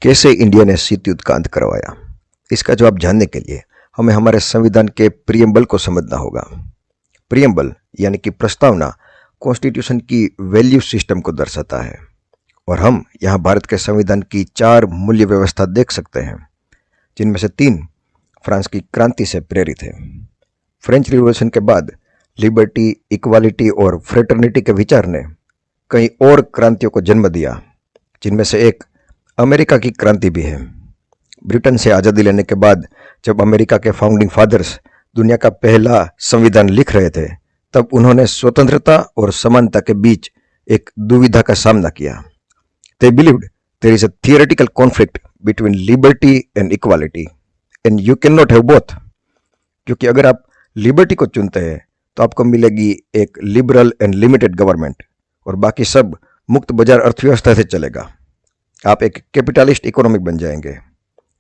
कैसे इंडिया ने शीत युद्ध का अंत करवाया? इसका जवाब जानने के लिए हमें हमारे संविधान के प्रियम्बल को समझना होगा। प्रियम्बल यानी कि प्रस्तावना कॉन्स्टिट्यूशन की वैल्यू सिस्टम को दर्शाता है और हम यहाँ भारत के संविधान की 4 मूल्य व्यवस्था देख सकते हैं, जिनमें से 3 फ्रांस की क्रांति से प्रेरित है। फ्रेंच रिवॉल्यूशन के बाद लिबर्टी, इक्वालिटी और फ्रेटर्निटी के विचार ने कई और क्रांतियों को जन्म दिया, जिनमें से एक अमेरिका की क्रांति भी है। ब्रिटेन से आज़ादी लेने के बाद जब अमेरिका के फाउंडिंग फादर्स दुनिया का पहला संविधान लिख रहे थे, तब उन्होंने स्वतंत्रता और समानता के बीच एक दुविधा का सामना किया। They believed there is a theoretical conflict between liberty and equality and you cannot have both। क्योंकि अगर आप लिबर्टी को चुनते हैं तो आपको मिलेगी एक लिबरल एंड लिमिटेड गवर्नमेंट और बाकी सब मुक्त बाजार अर्थव्यवस्था से चलेगा। आप एक कैपिटलिस्ट इकोनॉमिक बन जाएंगे।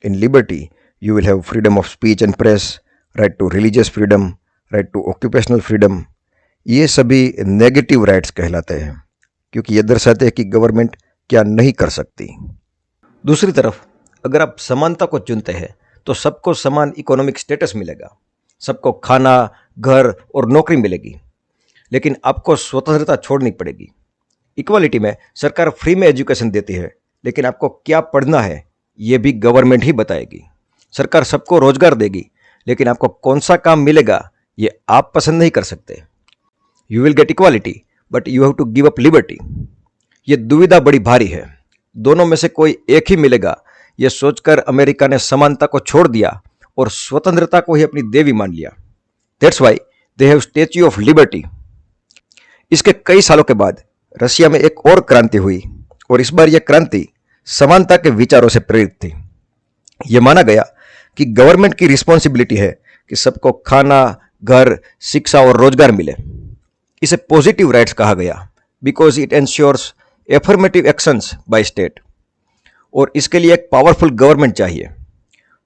In liberty you will have freedom of speech and press, right to religious freedom, right to occupational freedom. ये सभी नेगेटिव राइट्स कहलाते हैं क्योंकि ये दर्शाते हैं कि गवर्नमेंट क्या नहीं कर सकती। दूसरी तरफ अगर आप समानता को चुनते हैं तो सबको समान इकोनॉमिक स्टेटस मिलेगा, सबको खाना, घर और नौकरी मिलेगी, लेकिन आपको स्वतंत्रता छोड़नी पड़ेगी। इक्वालिटी में सरकार फ्री में एजुकेशन देती है, लेकिन आपको क्या पढ़ना है ये भी गवर्नमेंट ही बताएगी। सरकार सबको रोजगार देगी, लेकिन आपको कौन सा काम मिलेगा ये आप पसंद नहीं कर सकते। You will get equality but you have to give up liberty. ये दुविधा बड़ी भारी है, दोनों में से कोई एक ही मिलेगा, ये सोचकर अमेरिका ने समानता को छोड़ दिया और स्वतंत्रता को ही अपनी देवी मान लिया। That's why they have statue of liberty. इसके कई सालों के बाद रशिया में एक और क्रांति हुई और इस बार यह क्रांति समानता के विचारों से प्रेरित थी। यह माना गया कि गवर्नमेंट की रिस्पॉन्सिबिलिटी है कि सबको खाना, घर, शिक्षा और रोजगार मिले। इसे पॉजिटिव राइट्स कहा गया because it ensures affirmative actions by state, और इसके लिए एक पावरफुल गवर्नमेंट चाहिए।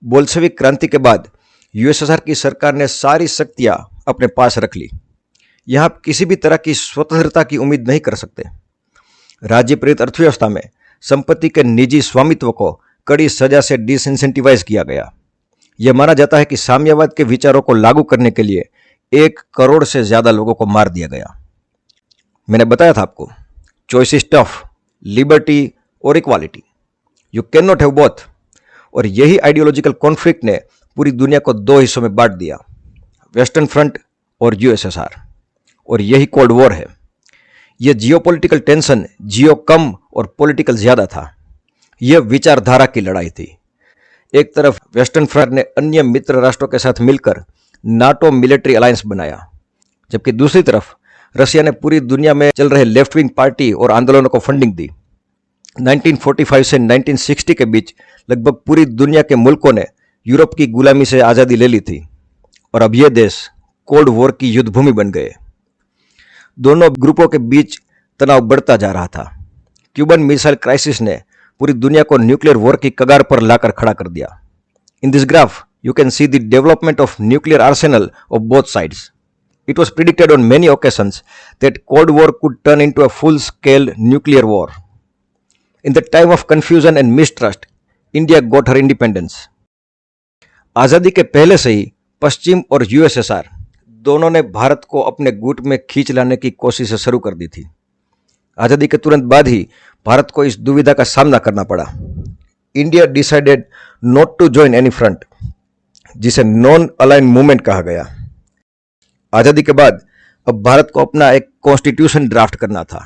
बोल्शेविक क्रांति के बाद यूएसएसआर की सरकार ने सारी शक्तियां अपने पास रख ली। यहां आप किसी भी तरह की स्वतंत्रता की उम्मीद नहीं कर सकते। राज्य प्रेरित अर्थव्यवस्था में संपत्ति के निजी स्वामित्व को कड़ी सजा से डिसइंसेंटिवाइज किया गया। यह माना जाता है कि साम्यवाद के विचारों को लागू करने के लिए 1 करोड़ से ज्यादा लोगों को मार दिया गया। मैंने बताया था आपको, चॉइस इज टफ, लिबर्टी और equality, you can not have both. और यही आइडियोलॉजिकल कॉन्फ्लिक्ट ने पूरी दुनिया को 2 हिस्सों में बांट दिया, वेस्टर्न फ्रंट और यूएसएसआर, और यही कोल्ड वॉर है। यह जियोपॉलिटिकल टेंशन जियो कम और पॉलिटिकल ज्यादा था। यह विचारधारा की लड़ाई थी। एक तरफ वेस्टर्न फ्रंट ने अन्य मित्र राष्ट्रों के साथ मिलकर नाटो मिलिट्री अलायंस बनाया, जबकि दूसरी तरफ रशिया ने पूरी दुनिया में चल रहे लेफ्ट विंग पार्टी और आंदोलनों को फंडिंग दी। 1945 से 1960 के बीच लगभग पूरी दुनिया के मुल्कों ने यूरोप की गुलामी से आज़ादी ले ली थी और अब ये देश कोल्ड वॉर की युद्ध भूमि बन गए। दोनों ग्रुपों के बीच तनाव बढ़ता जा रहा था। क्यूबन मिसाइल क्राइसिस ने पूरी दुनिया को न्यूक्लियर वॉर की कगार पर लाकर खड़ा कर दिया। In this graph you can see the development of nuclear Arsenal of both sides. It was predicted on many occasions that Cold War could turn into a full-scale nuclear war. In the time of confusion and mistrust, India got her independence. आजादी के पहले से ही पश्चिम और USSR दोनों ने भारत को अपने गुट में खींच लाने की कोशिशें शुरू कर दी थी। आजादी के तुरंत बाद ही भारत को इस दुविधा का सामना करना पड़ा। India decided not to join any front, जिसे नॉन अलाइन मूवमेंट कहा गया। आजादी के बाद अब भारत को अपना एक कॉन्स्टिट्यूशन ड्राफ्ट करना था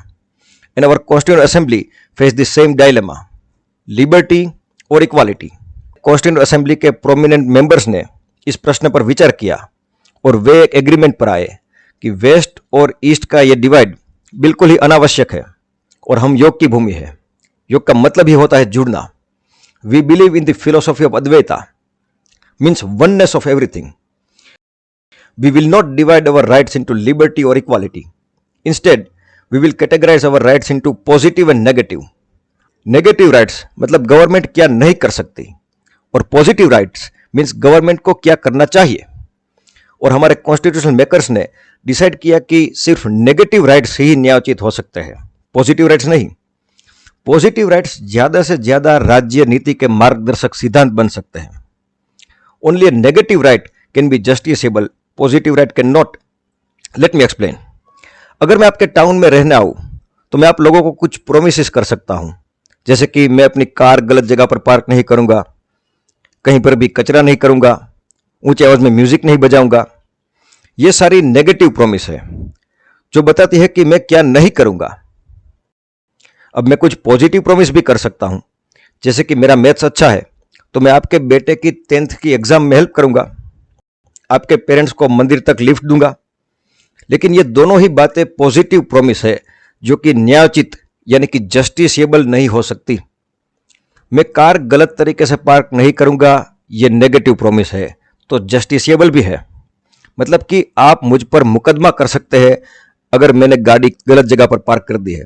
and our constituent assembly face the same dilemma, liberty और इक्वालिटी। कॉन्स्टिट्यूएंट असेंबली के प्रोमिनेंट मेंबर्स ने इस प्रश्न पर विचार किया और वे एक एग्रीमेंट पर आए कि वेस्ट और ईस्ट का ये डिवाइड बिल्कुल ही अनावश्यक है और हम योग की भूमि है। योग का मतलब ही होता है जुड़ना। We believe in the philosophy of Advaita, means oneness of everything. We will not divide our rights into liberty or equality. Instead, we will categorize our rights into positive and negative. Negative rights मतलब government क्या नहीं कर सकती और positive rights means government को क्या करना चाहिए। और हमारे कॉन्स्टिट्यूशनल मेकर्स ने डिसाइड किया कि सिर्फ नेगेटिव राइट्स ही न्यायोचित हो सकते हैं, पॉजिटिव राइट्स नहीं। पॉजिटिव राइट्स ज्यादा से ज्यादा राज्य नीति के मार्गदर्शक सिद्धांत बन सकते हैं। Only A negative right can be justiciable, positive right can not. Let me explain. अगर मैं आपके टाउन में रहने आऊं तो मैं आप लोगों को कुछ प्रोमिस कर सकता हूं, जैसे कि मैं अपनी कार गलत जगह पर पार्क नहीं करूंगा, कहीं पर भी कचरा नहीं करूंगा, ऊंची आवाज में म्यूजिक नहीं बजाऊंगा। ये सारी नेगेटिव प्रॉमिस है जो बताती है कि मैं क्या नहीं करूंगा। अब मैं कुछ पॉजिटिव प्रॉमिस भी कर सकता हूं, जैसे कि मेरा मैथ्स अच्छा है तो मैं आपके बेटे की 10th की एग्जाम में हेल्प करूंगा, आपके पेरेंट्स को मंदिर तक लिफ्ट दूंगा। लेकिन ये दोनों ही बातें पॉजिटिव प्रॉमिस है जो कि न्यायोचित यानी कि जस्टिसेबल नहीं हो सकती। मैं कार गलत तरीके से पार्क नहीं करूंगा, ये नेगेटिव प्रॉमिस है, तो जस्टिसेबल भी है। मतलब कि आप मुझ पर मुकदमा कर सकते हैं अगर मैंने गाड़ी गलत जगह पर पार्क कर दी है,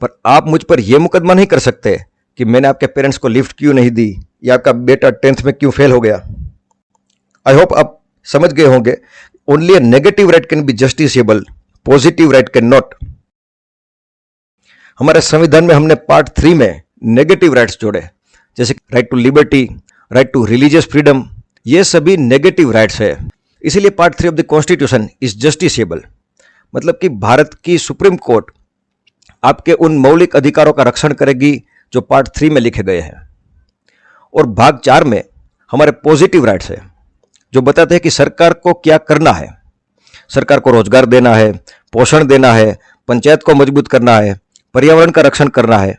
पर आप मुझ पर यह मुकदमा नहीं कर सकते कि मैंने आपके पेरेंट्स को लिफ्ट क्यों नहीं दी या आपका बेटा 10th में क्यों फेल हो गया। आई होप आप समझ गए होंगे। Only A negative right can be justiciable, positive right can not. हमारे संविधान में हमने पार्ट 3 में नेगेटिव राइट्स जोड़े, जैसे right to liberty, right to religious freedom. ये सभी नेगेटिव राइट्स है, इसीलिए part 3 of the constitution is justiciable. मतलब कि भारत की सुप्रीम कोर्ट आपके उन मौलिक अधिकारों का रक्षण करेगी जो पार्ट 3 में लिखे गए हैं। और भाग 4 में हमारे पॉजिटिव राइट्स है जो बताते हैं कि सरकार को क्या करना है। सरकार को रोजगार देना है, पोषण देना है, पंचायत को मजबूत करना है, पर्यावरण का रक्षण करना है।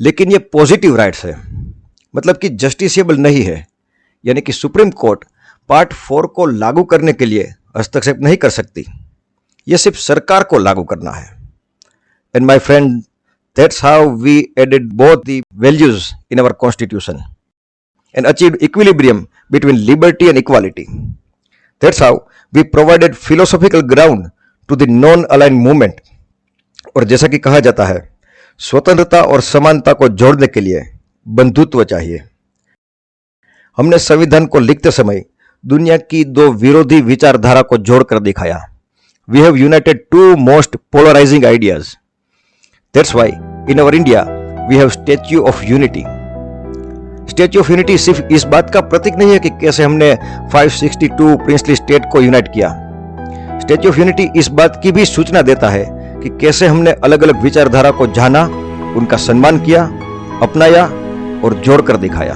लेकिन ये पॉजिटिव राइट्स है, मतलब कि जस्टिसेबल नहीं है, यानी कि सुप्रीम कोर्ट पार्ट 4 को लागू करने के लिए हस्तक्षेप नहीं कर सकती। यह सिर्फ सरकार को लागू करना है। And my friend, that's how we added both the values in our constitution and achieved equilibrium between liberty and equality. That's how we provided philosophical ground to the non-aligned movement. और जैसा कि कहा जाता है, स्वतंत्रता और समानता को जोड़ने के लिए बंधुत्व चाहिए। हमने संविधान को लिखते समय दुनिया की दो विरोधी विचारधारा को जोड़कर दिखाया। We have united two most polarizing ideas. That's why in our India we have Statue of Unity. Statue of Unity सिर्फ इस बात का प्रतीक नहीं है कि कैसे हमने 562 प्रिंसली स्टेट को यूनाइट किया। Statue of Unity इस बात की भी सूचना देता है कि कैसे हमने अलग अलग विचारधारा को जाना, उनका सम्मान किया, अपनाया और जोड़कर दिखाया।